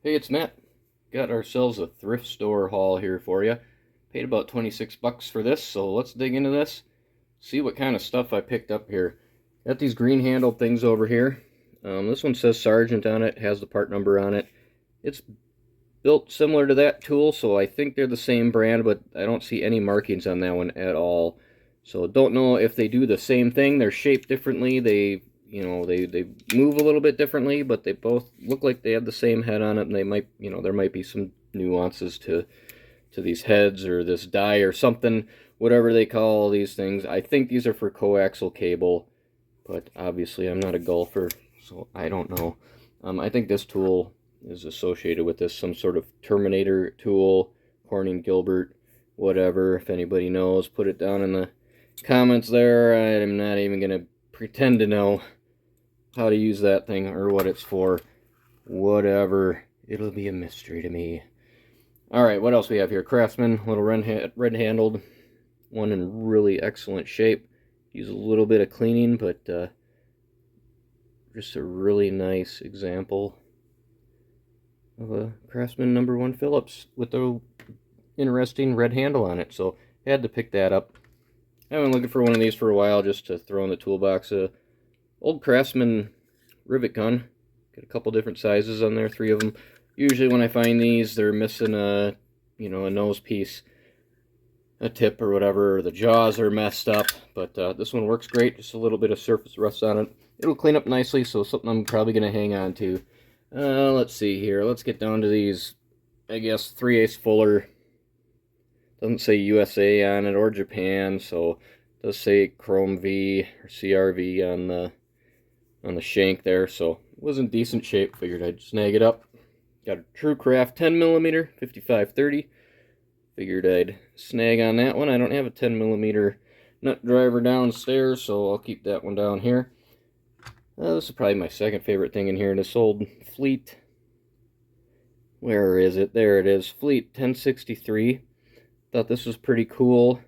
Hey, it's Matt. Got ourselves a thrift store haul here for you. Paid about 26 bucks for this, so let's dig into this. See what kind of stuff I picked up here. Got these green handled things over here. This one says Sargent on it, has the part number on it. It's built similar to that tool, so I think they're the same brand, but I don't see any markings on that one at all. So don't know if they do the same thing. They're shaped differently. They move a little bit differently, but they both look like they have the same head on it, and they might, there might be some nuances to these heads or this die or something, whatever they call these things. I think these are for coaxial cable, but obviously I'm not a golfer, so I don't know. I think this tool is associated with this, some sort of Terminator tool, Corning, Gilbert, whatever. If anybody knows, put it down in the comments there. I'm not even going to pretend to know how to use that thing or what it's for. Whatever. It'll be a mystery to me. Alright, what else we have here? Craftsman, little red-handled. One in really excellent shape. Use a little bit of cleaning, but just a really nice example of a Craftsman #1 Phillips with the interesting red handle on it. So I had to pick that up. I've been looking for one of these for a while just to throw in the toolbox. Old Craftsman rivet gun. Got a couple different sizes on there, 3 of them. Usually when I find these, they're missing a nose piece, a tip or whatever, or the jaws are messed up. But this one works great. Just a little bit of surface rust on it. It'll clean up nicely, so something I'm probably going to hang on to. Let's see here. Let's get down to these, I guess, 3/8 Fuller. Doesn't say USA on it or Japan, so it does say Chrome V or CRV on the shank there. So it was in decent shape. Figured I'd snag it up. Got a True Craft 10mm 5530. Figured I'd snag on that one. I don't have a 10mm nut driver downstairs, so I'll keep that one down here. This is probably my second favorite thing in here. This old Fleet. Where is it? There it is. Fleet 1063. Thought this was pretty cool.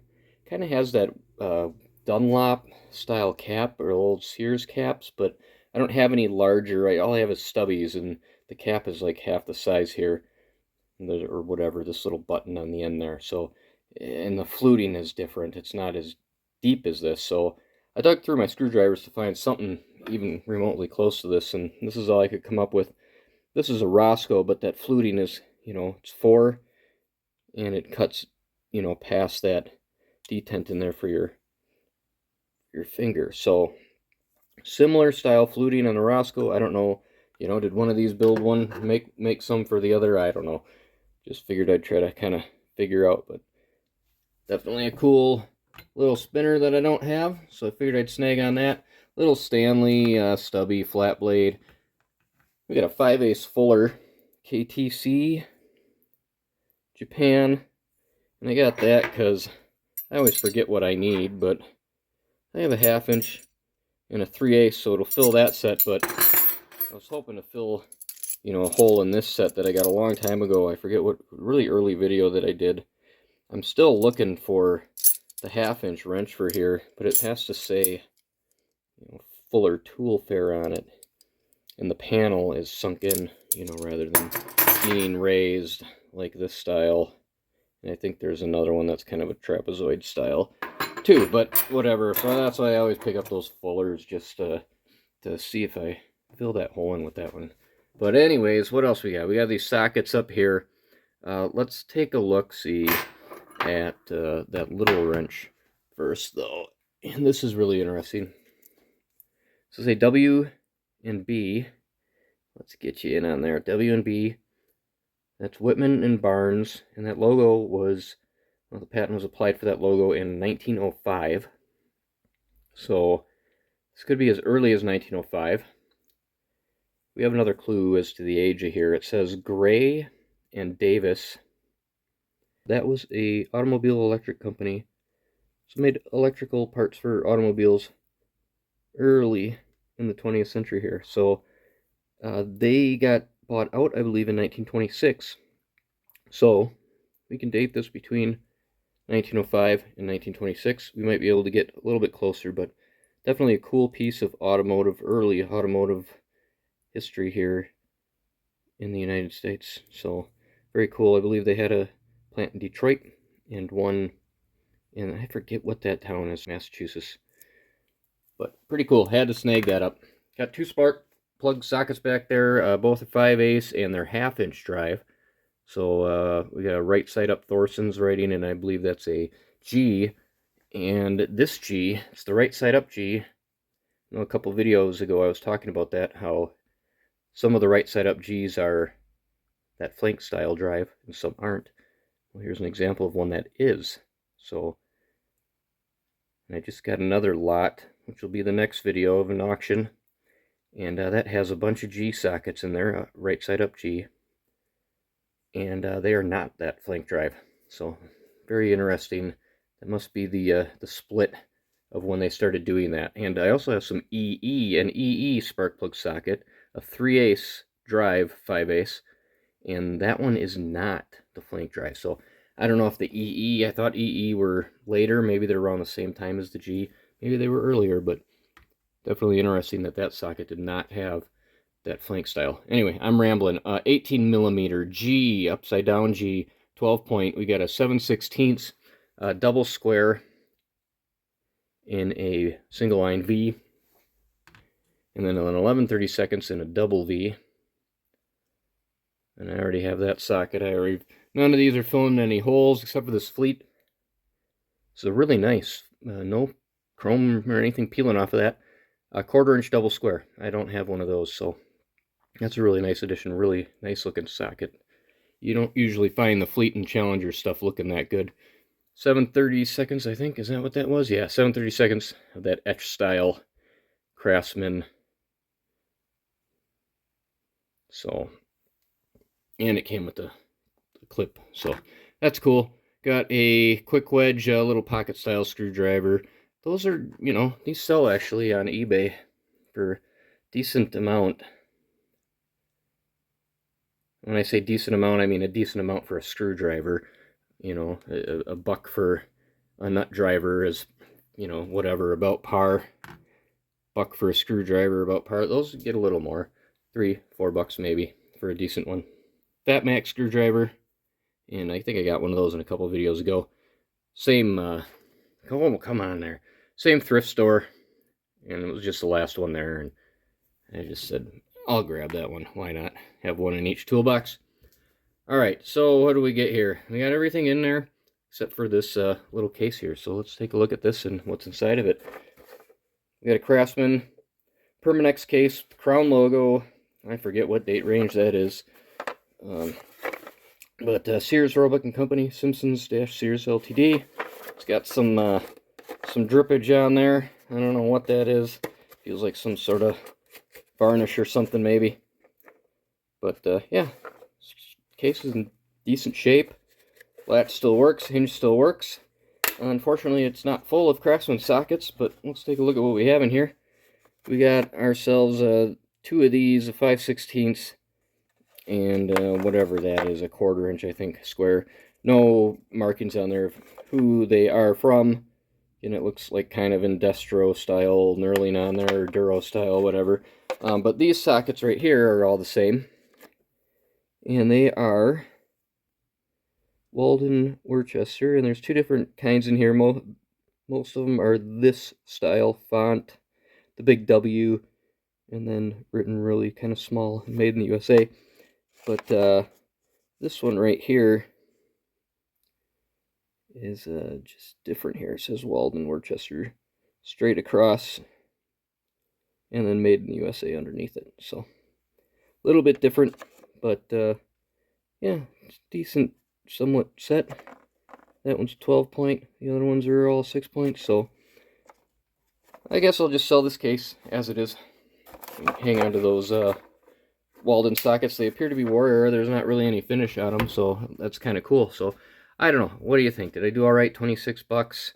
Kind of has that Dunlop style cap or old Sears caps, but I don't have any larger. All I have is stubbies, and the cap is like half the size here, or whatever, this little button on the end there. So, and the fluting is different. It's not as deep as this. So I dug through my screwdrivers to find something even remotely close to this, and this is all I could come up with. This is a Roscoe, but that fluting is, it's 4, and it cuts, past that detent in there for your finger. So similar style fluting on the Roscoe. I don't know, did one of these build one, make some for the other? I don't know. Just figured I'd try to kind of figure out, but definitely a cool little spinner that I don't have, so I figured I'd snag on that. Little Stanley stubby flat blade. We got a 5/8 Fuller KTC Japan, and I got that because I always forget what I need, but I have a 1/2 inch and a 3/8, so it'll fill that set. But I was hoping to fill, a hole in this set that I got a long time ago. I forget what really early video that I did. I'm still looking for the 1/2 inch wrench for here, but it has to say, Fuller tool fare on it, and the panel is sunk in, rather than being raised like this style. And I think there's another one that's kind of a trapezoid style too, but whatever. So that's why I always pick up those Fullers, just to see if I fill that hole in with that one. But anyways, what else we got? We got these sockets up here. Let's take a look-see at that little wrench first, though. And this is really interesting. So say W and B. Let's get you in on there. W and B. That's Whitman and Barnes, and that logo was, well, the patent was applied for that logo in 1905. So this could be as early as 1905. We have another clue as to the age of here. It says Gray and Davis. That was a automobile electric company. So made electrical parts for automobiles early in the 20th century here. So they got bought out, I believe, in 1926. So we can date this between 1905 and 1926. We might be able to get a little bit closer, but definitely a cool piece of early automotive history here. in the United States. So very cool. I believe they had a plant in Detroit and one in, I forget what that town is, Massachusetts. But pretty cool. Had to snag that up. Got two spark plug sockets back there. Both are 5/8 and they're 1/2-inch drive. So we got a right side up Thorson's writing, and I believe that's a G. And this G, it's the right side up G. You know, a couple videos ago I was talking about that, how some of the right side up Gs are that flank style drive and some aren't. Well, here's an example of one that is. So, and I just got another lot, which will be the next video of an auction. And that has a bunch of G sockets in there, right side up G. And they are not that flank drive. So, very interesting. That must be the split of when they started doing that. And I also have some an EE spark plug socket, a 3/8 drive 5/8, and that one is not the flank drive. So I don't know if the EE, I thought EE were later, maybe they're around the same time as the G, maybe they were earlier, but definitely interesting that that socket did not have that flank style. Anyway, I'm rambling. 18 millimeter G, upside down G, 12 point. We got a 7/16 double square in a single line V, and then an 11/32 in a double V. And I already have that socket. None of these are filling any holes except for this fleet. So really nice. No chrome or anything peeling off of that. A 1/4-inch double square. I don't have one of those, so that's a really nice addition. Really nice looking socket. You don't usually find the Fleet and Challenger stuff looking that good. 7/32, I think. Is that what that was? Yeah, 7/32 of that etch style Craftsman. So, and it came with the clip. So that's cool. Got a quick wedge, little pocket style screwdriver. Those are, you know, these sell actually on eBay for decent amount. When I say decent amount, I mean a decent amount for a screwdriver. You know, a buck for a nut driver is, you know, whatever, about par. Buck for a screwdriver, about par. Those get a little more. $3-4 maybe for a decent one. Fat Max screwdriver, and I think I got one of those in a couple videos ago. Same, come on there. Same thrift store, and it was just the last one there, and I just said, I'll grab that one. Why not? Have one in each toolbox. Alright, so what do we get here? We got everything in there, except for this little case here. So let's take a look at this and what's inside of it. We got a Craftsman Permanex case, Crown logo. I forget what date range that is. But Sears, Roebuck and Company, Simpsons-Sears Ltd. It's got some drippage on there. I don't know what that is. Feels like some sort of varnish or something maybe. But yeah, case is in decent shape. Latch still works, hinge still works. Unfortunately, it's not full of Craftsman sockets, but let's take a look at what we have in here. We got ourselves two of these, a 5/16 and whatever that is, a 1/4-inch, I think, square. No markings on there of who they are from. And it looks like kind of Industro style knurling on there, or Duro style, whatever. But these sockets right here are all the same. And they are Walden, Worcester, and there's two different kinds in here. Most of them are this style font, the big W, and then written really kind of small, made in the USA. But this one right here is just different here. It says Walden, Worcester, straight across, and then made in the USA underneath it. So a little bit different, but yeah, it's decent, somewhat set. That one's 12 point, the other ones are all 6 points, so I guess I'll just sell this case as it is. Hang on to those Walden sockets. They appear to be Warrior. There's not really any finish on them, so that's kind of cool. So I don't know. What do you think? Did I do all right? $26.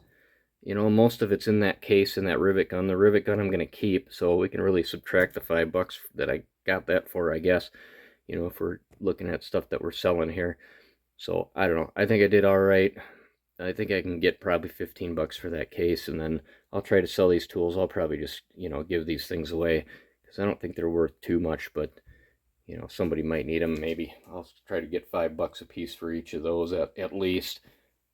You know, most of it's in that case, in that rivet gun. The rivet gun I'm going to keep, so we can really subtract the $5 that I got that for, I guess. You know, if we're looking at stuff that we're selling here. So I don't know. I think I did all right. I think I can get probably $15 for that case, and then I'll try to sell these tools. I'll probably just, you know, give these things away because I don't think they're worth too much, but you know, somebody might need them. Maybe I'll try to get $5 a piece for each of those at least.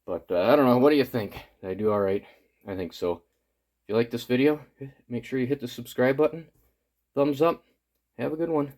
But I don't know. What do you think? Did I do all right? I think so. If you like this video, make sure you hit the subscribe button. Thumbs up. Have a good one.